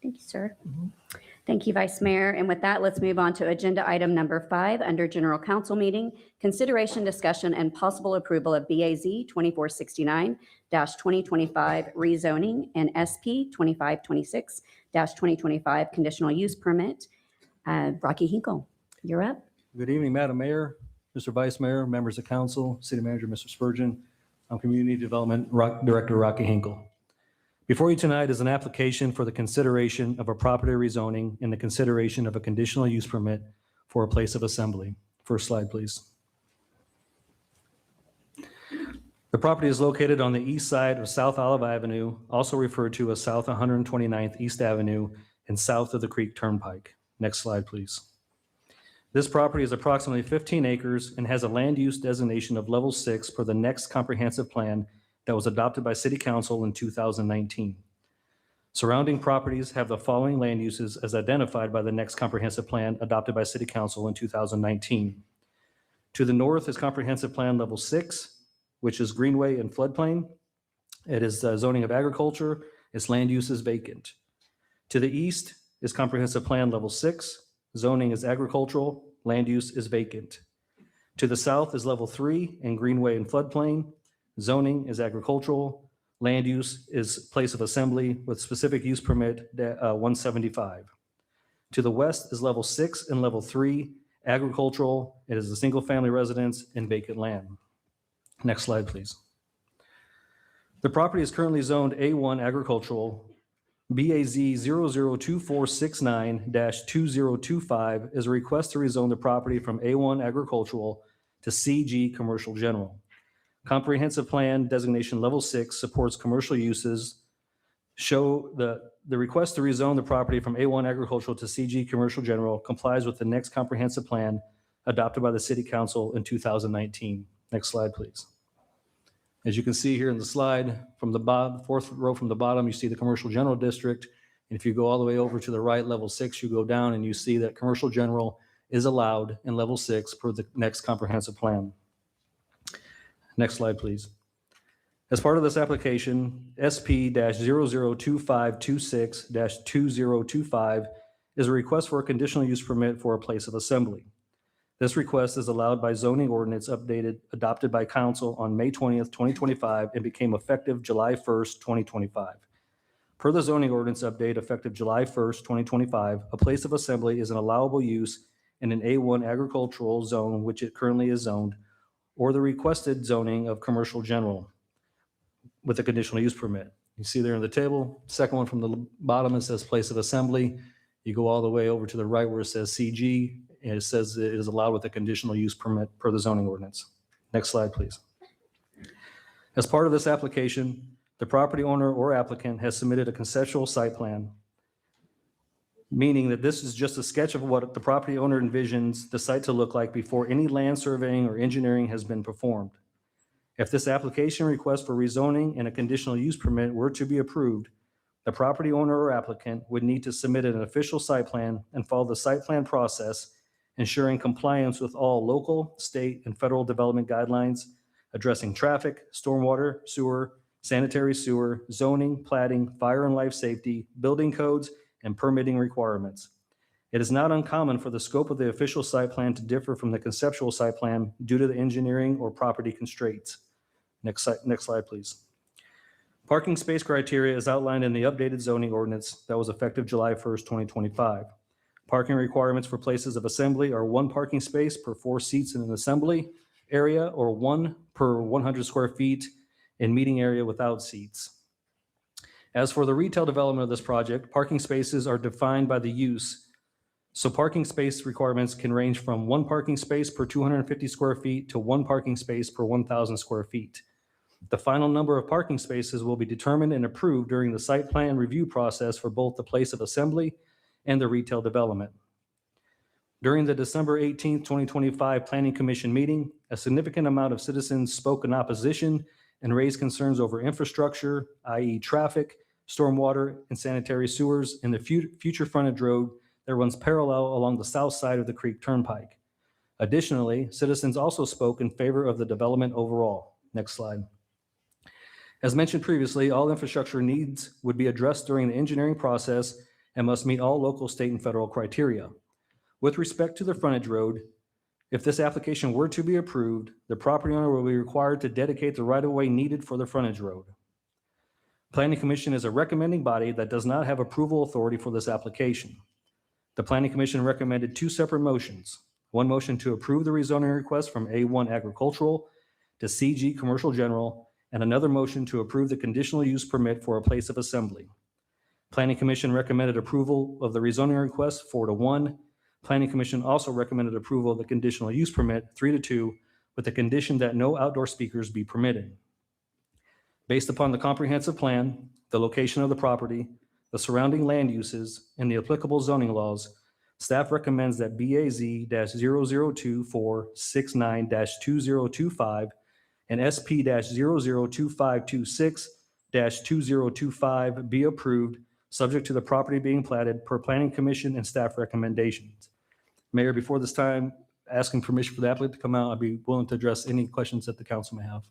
Thank you, sir. Thank you, Vice Mayor. And with that, let's move on to agenda item number 5 under General Council meeting, consideration, discussion, and possible approval of BAZ 2469-2025 rezoning and SP 2526-2025 conditional use permit. Rocky Henkel, you're up. Good evening, Madam Mayor, Mr. Vice Mayor, members of council, City Manager, Mr. Spurgeon. I'm Community Development Director Rocky Henkel. Before you tonight is an application for the consideration of a property rezoning and the consideration of a conditional use permit for a place of assembly. First slide, please. The property is located on the east side of South Olive Avenue, also referred to as South 129th East Avenue and south of the Creek Turnpike. Next slide, please. This property is approximately 15 acres and has a land use designation of level 6 per the next comprehensive plan that was adopted by City Council in 2019. Surrounding properties have the following land uses as identified by the next comprehensive plan adopted by City Council in 2019. To the north is comprehensive plan level 6, which is greenway and floodplain. It is zoning of agriculture. Its land use is vacant. To the east is comprehensive plan level 6. Zoning is agricultural. Land use is vacant. To the south is level 3 and greenway and floodplain. Zoning is agricultural. Land use is place of assembly with specific use permit 175. To the west is level 6 and level 3, agricultural. It is a single family residence and vacant land. Next slide, please. The property is currently zoned A1 agricultural. BAZ 002469-2025 is a request to rezone the property from A1 agricultural to CG commercial general. Comprehensive plan designation level 6 supports commercial uses. Show the request to rezone the property from A1 agricultural to CG commercial general complies with the next comprehensive plan adopted by the City Council in 2019. Next slide, please. As you can see here in the slide, from the fourth row from the bottom, you see the commercial general district. And if you go all the way over to the right, level 6, you go down and you see that commercial general is allowed in level 6 per the next comprehensive plan. Next slide, please. As part of this application, SP-002526-2025 is a request for a conditional use permit for a place of assembly. This request is allowed by zoning ordinance adopted by council on May 20th, 2025 and became effective July 1st, 2025. Per the zoning ordinance update effective July 1st, 2025, a place of assembly is an allowable use in an A1 agricultural zone, which it currently is zoned, or the requested zoning of commercial general with a conditional use permit. You see there in the table, second one from the bottom, it says place of assembly. You go all the way over to the right where it says CG, and it says it is allowed with a conditional use permit per the zoning ordinance. Next slide, please. As part of this application, the property owner or applicant has submitted a conceptual site plan, meaning that this is just a sketch of what the property owner envisions the site to look like before any land surveying or engineering has been performed. If this application request for rezoning and a conditional use permit were to be approved, the property owner or applicant would need to submit an official site plan and follow the site plan process, ensuring compliance with all local, state, and federal development guidelines addressing traffic, stormwater, sewer, sanitary sewer, zoning, plating, fire and life safety, building codes, and permitting requirements. It is not uncommon for the scope of the official site plan to differ from the conceptual site plan due to the engineering or property constraints. Next slide, please. Parking space criteria is outlined in the updated zoning ordinance that was effective July 1st, 2025. Parking requirements for places of assembly are 1 parking space per 4 seats in an assembly area or 1 per 100 square feet in meeting area without seats. As for the retail development of this project, parking spaces are defined by the use. So parking space requirements can range from 1 parking space per 250 square feet to 1 parking space per 1,000 square feet. The final number of parking spaces will be determined and approved during the site plan review process for both the place of assembly and the retail development. During the December 18th, 2025 Planning Commission meeting, a significant amount of citizens spoke in opposition and raised concerns over infrastructure, i.e. traffic, stormwater, and sanitary sewers in the future frontage road that runs parallel along the south side of the Creek Turnpike. Additionally, citizens also spoke in favor of the development overall. Next slide. As mentioned previously, all infrastructure needs would be addressed during the engineering process and must meet all local, state, and federal criteria. With respect to the frontage road, if this application were to be approved, the property owner will be required to dedicate the right-of-way needed for the frontage road. Planning Commission is a recommending body that does not have approval authority for this application. The Planning Commission recommended two separate motions. One motion to approve the rezoning request from A1 Agricultural to CG Commercial General, and another motion to approve the conditional use permit for a place of assembly. Planning Commission recommended approval of the rezoning request 4-1. Planning Commission also recommended approval of the conditional use permit 3-2, with the condition that no outdoor speakers be permitted. Based upon the comprehensive plan, the location of the property, the surrounding land uses, and the applicable zoning laws, staff recommends that BAZ-002469-2025 and SP-002526-2025 be approved, subject to the property being platted per Planning Commission and staff recommendations. Mayor, before this time, asking permission for the applicant to come out, I'd be willing to address any questions that the council may have.